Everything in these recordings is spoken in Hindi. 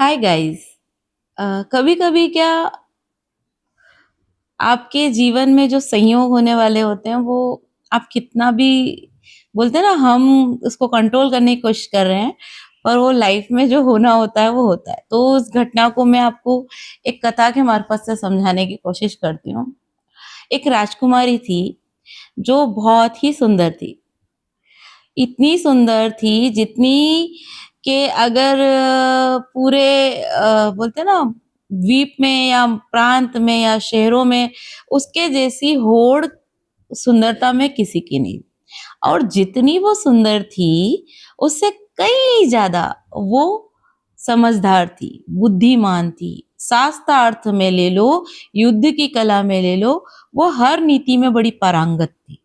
Hi guys. कभी कभी क्या आपके जीवन में जो संयोग होने वाले होते हैं वो आप कितना भी बोलते हैं ना, हम उसको कंट्रोल करने की कोशिश कर रहे हैं, पर वो लाइफ में जो होना होता है वो होता है। तो उस घटना को मैं आपको एक कथा के मार्फत से समझाने की कोशिश करती हूँ। एक राजकुमारी थी जो बहुत ही सुंदर थी। इतनी सुंदर थी जितनी कि अगर पूरे बोलते हैं ना, द्वीप में या प्रांत में या शहरों में उसके जैसी होड़ सुंदरता में किसी की नहीं। और जितनी वो सुंदर थी उससे कई ज्यादा वो समझदार थी, बुद्धिमान थी। शास्त्रार्थ में ले लो, युद्ध की कला में ले लो, वो हर नीति में बड़ी पारंगत थी।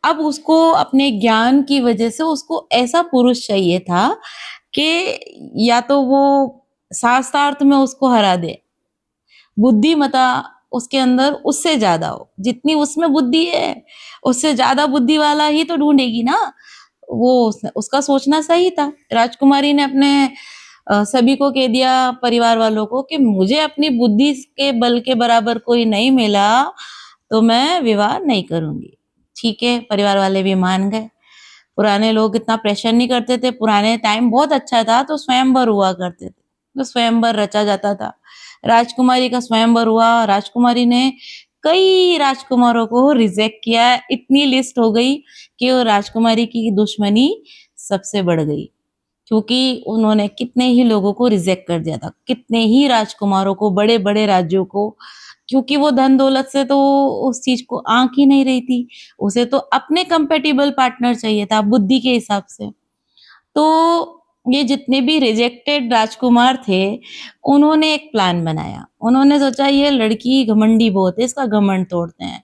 अब उसको अपने ज्ञान की वजह से उसको ऐसा पुरुष चाहिए था कि या तो वो शास्त्रार्थ में उसको हरा दे, बुद्धिमता उसके अंदर उससे ज्यादा हो। जितनी उसमें बुद्धि है उससे ज्यादा बुद्धि वाला ही तो ढूंढेगी ना। वो उसका सोचना सही था। राजकुमारी ने अपने सभी को कह दिया, परिवार वालों को, कि मुझे अपनी बुद्धि के बल के बराबर कोई नहीं मिला तो मैं विवाह नहीं करूंगी। ठीक है, परिवार वाले भी मान गए। पुराने लोग इतना प्रेशर नहीं करते थे। पुराने टाइम बहुत अच्छा था, तो स्वयंवर हुआ करते थे, तो स्वयंवर रचा जाता था। राजकुमारी का स्वयंवर हुआ। राजकुमारी ने कई राजकुमारों को रिजेक्ट किया। इतनी लिस्ट हो गई कि वो राजकुमारी की दुश्मनी सबसे बढ़ गई, क्योंकि उन्होंने कितने ही लोगों को रिजेक्ट कर दिया था, कितने ही राजकुमारों को, बड़े बड़े राज्यों को। क्योंकि वो धन दौलत से तो उस चीज को आंक ही नहीं रही थी। उसे तो अपने कंपेटिबल पार्टनर चाहिए था बुद्धि के हिसाब से। तो ये जितने भी रिजेक्टेड राजकुमार थे, उन्होंने एक प्लान बनाया। उन्होंने सोचा ये लड़की घमंडी बहुत है, इसका घमंड तोड़ते हैं।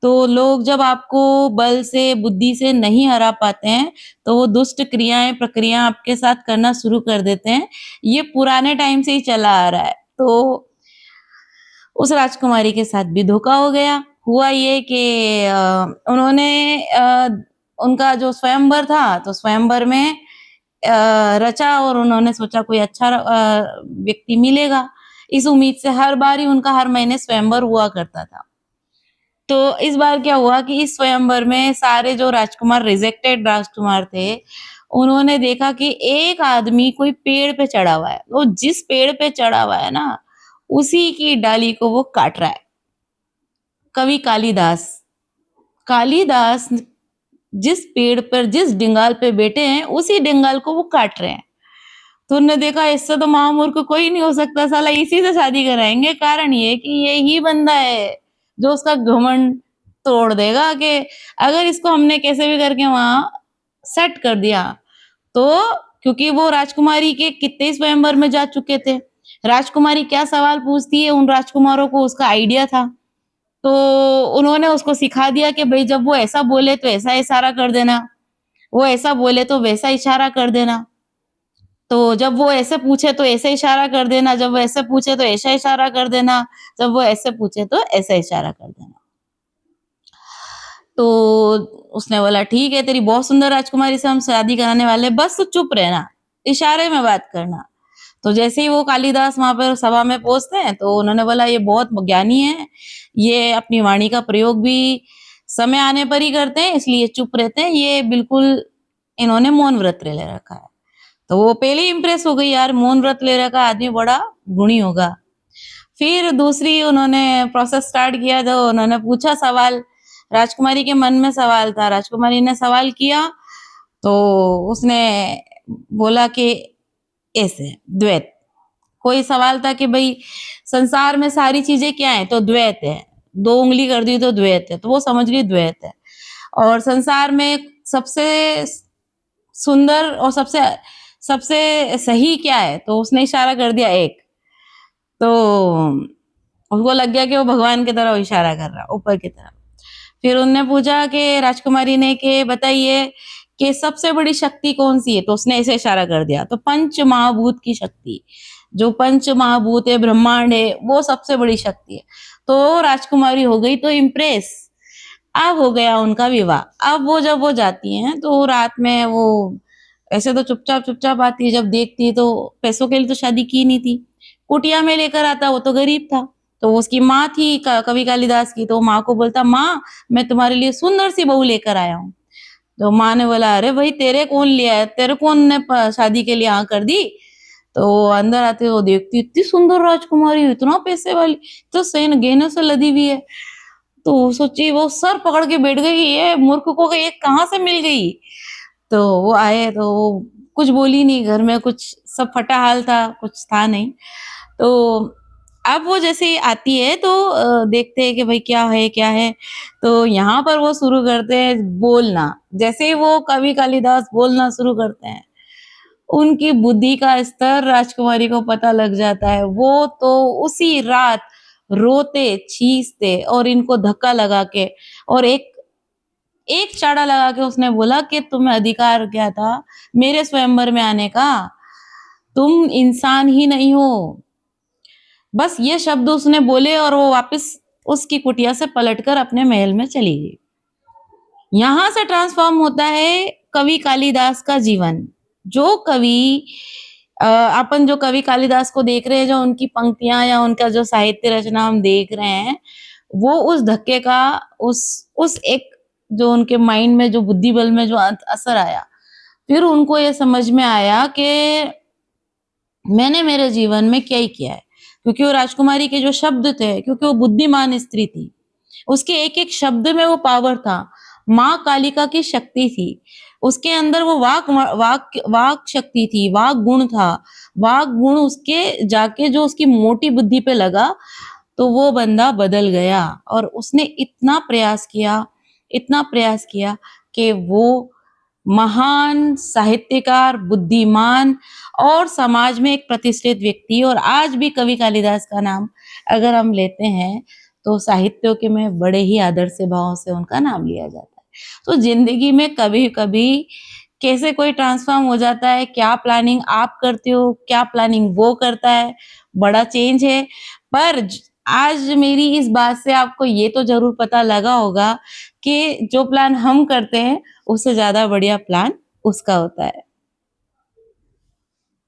तो लोग जब आपको बल से, बुद्धि से नहीं हरा पाते हैं, तो वो दुष्ट क्रियाएं, प्रक्रिया आपके साथ करना शुरू कर देते हैं। ये पुराने टाइम से ही चला आ रहा है। तो उस राजकुमारी के साथ भी धोखा हो गया। हुआ ये कि उन्होंने उनका जो स्वयंवर था, तो स्वयंवर में रचा और उन्होंने सोचा कोई अच्छा व्यक्ति मिलेगा। इस उम्मीद से हर बार ही उनका हर महीने स्वयंवर हुआ करता था। तो इस बार क्या हुआ कि इस स्वयंवर में सारे जो राजकुमार, रिजेक्टेड राजकुमार थे, उन्होंने देखा कि एक आदमी कोई पेड़ पे चढ़ा हुआ है। वो जिस पेड़ पे चढ़ा हुआ है ना, उसी की डाली को वो काट रहा है। कवि कालिदास। कालिदास जिस पेड़ पर, जिस डिंगाल पे बैठे हैं, उसी डिंगाल को वो काट रहे हैं। तो उन्होंने देखा इससे तो महामूर्ख कोई नहीं हो सकता, साला इसी से शादी कराएंगे। कारण ये कि ये ही बंदा है जो उसका घमंड तोड़ देगा, कि अगर इसको हमने कैसे भी करके वहां सेट कर दिया तो। क्योंकि वो राजकुमारी के कितने स्वयंवर में जा चुके थे। राजकुमारी क्या सवाल पूछती है, उन राजकुमारों को उसका आइडिया था। तो उन्होंने उसको सिखा दिया कि भाई जब वो ऐसा बोले तो ऐसा इशारा कर देना, वो ऐसा बोले तो वैसा इशारा कर देना। तो जब वो ऐसे पूछे तो ऐसे इशारा कर देना, जब वो ऐसे पूछे तो ऐसा इशारा कर देना, जब वो ऐसे पूछे तो ऐसा इशारा कर देना। तो उसने बोला ठीक है, तेरी बहुत सुंदर राजकुमारी से हम शादी कराने वाले, बस तू चुप रहना, इशारे में बात करना। तो जैसे ही वो कालिदास वहां पर सभा में पहुंचते हैं, तो उन्होंने बोला ये बहुत ज्ञानी है, ये अपनी वाणी का प्रयोग भी समय आने पर ही करते हैं, इसलिए चुप रहते हैं, ये बिल्कुल इन्होंने मौन व्रत ले रखा है। तो वो पहले ही इम्प्रेस हो गई, यार मौन व्रत ले रखा आदमी बड़ा गुणी होगा। फिर दूसरी उन्होंने प्रोसेस स्टार्ट किया, तो उन्होंने पूछा सवाल। राजकुमारी के मन में सवाल था, राजकुमारी ने सवाल किया, तो उसने बोला कि ऐसे द्वैत। कोई सवाल था कि भाई संसार में सारी चीजें क्या है, तो द्वैत है। दो उंगली कर दी तो द्वैत है, तो वो समझ गई द्वैत है। और संसार में सबसे सुंदर और सबसे सबसे सही क्या है, तो उसने इशारा कर दिया एक। तो उसको लग गया कि वो भगवान की तरफ इशारा कर रहा, ऊपर की तरफ। फिर उनने पूछा कि राजकुमारी ने कि बताइए कि सबसे बड़ी शक्ति कौन सी है, तो उसने ऐसे इशारा कर दिया। तो पंच महाभूत की शक्ति, जो पंच महाभूत है, ब्रह्मांड है, वो सबसे बड़ी शक्ति है। तो राजकुमारी हो गई तो इम्प्रेस। अब हो गया उनका विवाह। अब वो जब वो जाती हैं तो रात में वो ऐसे तो चुपचाप आती है, जब देखती है तो पैसों के लिए तो शादी की नहीं थी। कुटिया में लेकर आता, वो तो गरीब था। तो उसकी माँ थी कवि कालिदास की, तो माँ को बोलता, माँ मैं तुम्हारे लिए सुंदर सी बहू लेकर आया हूँ। तो माँ ने बोला, अरे भाई तेरे कौन लिया है, तेरे कौन ने शादी के लिए हाँ कर दी। तो अंदर आते वो देखती इतनी सुंदर राजकुमारी, इतना पैसे वाली, तो सैन गहनों से लदी हुई है। तो सोची, वो सर पकड़ के बैठ गई, ये मूर्ख को ये कहाँ से मिल गई। तो वो आए तो वो कुछ बोली नहीं, घर में कुछ सब फटा हाल था, कुछ था नहीं। तो अब वो जैसे ही आती है तो देखते हैं कि भाई क्या है? तो यहाँ पर वो शुरू करते हैं बोलना। जैसे ही वो कवि कालिदास बोलना शुरू करते हैं, उनकी बुद्धि का स्तर राजकुमारी को पता लग जाता है। वो तो उसी रात रोते, चीसते और इनको धक्का लगा के और एक एक चाड़ा लगा के उसने बोला कि तुम्हें अधिकार क्या था मेरे स्वयंवर में आने का? तुम इंसान ही नहीं हो। बस ये शब्द उसने बोले और वो वापस उसकी कुटिया से पलटकर अपने महल में चली गई। यहां से ट्रांसफॉर्म होता है कवि कालिदास का जीवन। जो कवि अपन जो कवि कालिदास को देख रहे हैं, जो उनकी पंक्तियां या उनका जो साहित्य रचना हम देख रहे हैं, वो उस धक्के का उस एक जो उनके माइंड में जो बुद्धि बल में जो असर आया, फिर उनको ये समझ में आया कि मैंने मेरे जीवन में क्या ही किया है। क्योंकि वो राजकुमारी के जो शब्द थे, क्योंकि वो बुद्धिमान स्त्री थी, उसके एक-एक शब्द में वो पावर था। माँ कालिका की शक्ति थी। उसके अंदर वो वाक शक्ति थी, वाक गुण था। वाक गुण उसके जाके जो उसकी मोटी बुद्धि पे लगा, तो वो बंदा बदल गया और उसने इतना प्रयास किया कि वो महान साहित्यकार, बुद्धिमान और समाज में एक प्रतिष्ठित व्यक्ति, और आज भी कवि कालिदास का नाम अगर हम लेते हैं, तो साहित्यों के में बड़े ही आदर से भाव से उनका नाम लिया जाता है। तो ज़िंदगी में कभी-कभी कैसे कोई ट्रांसफ़ॉर्म हो जाता है, क्या प्लानिंग आप करते हो, क्या प्लानिंग वो करता है, बड़ा चेंज है। पर आज मेरी इस बात से आपको ये तो ज़रूर पता लगा होगा कि जो प्लान हम करते हैं, उससे ज़्यादा बढ़िया प्लान उसका होता है।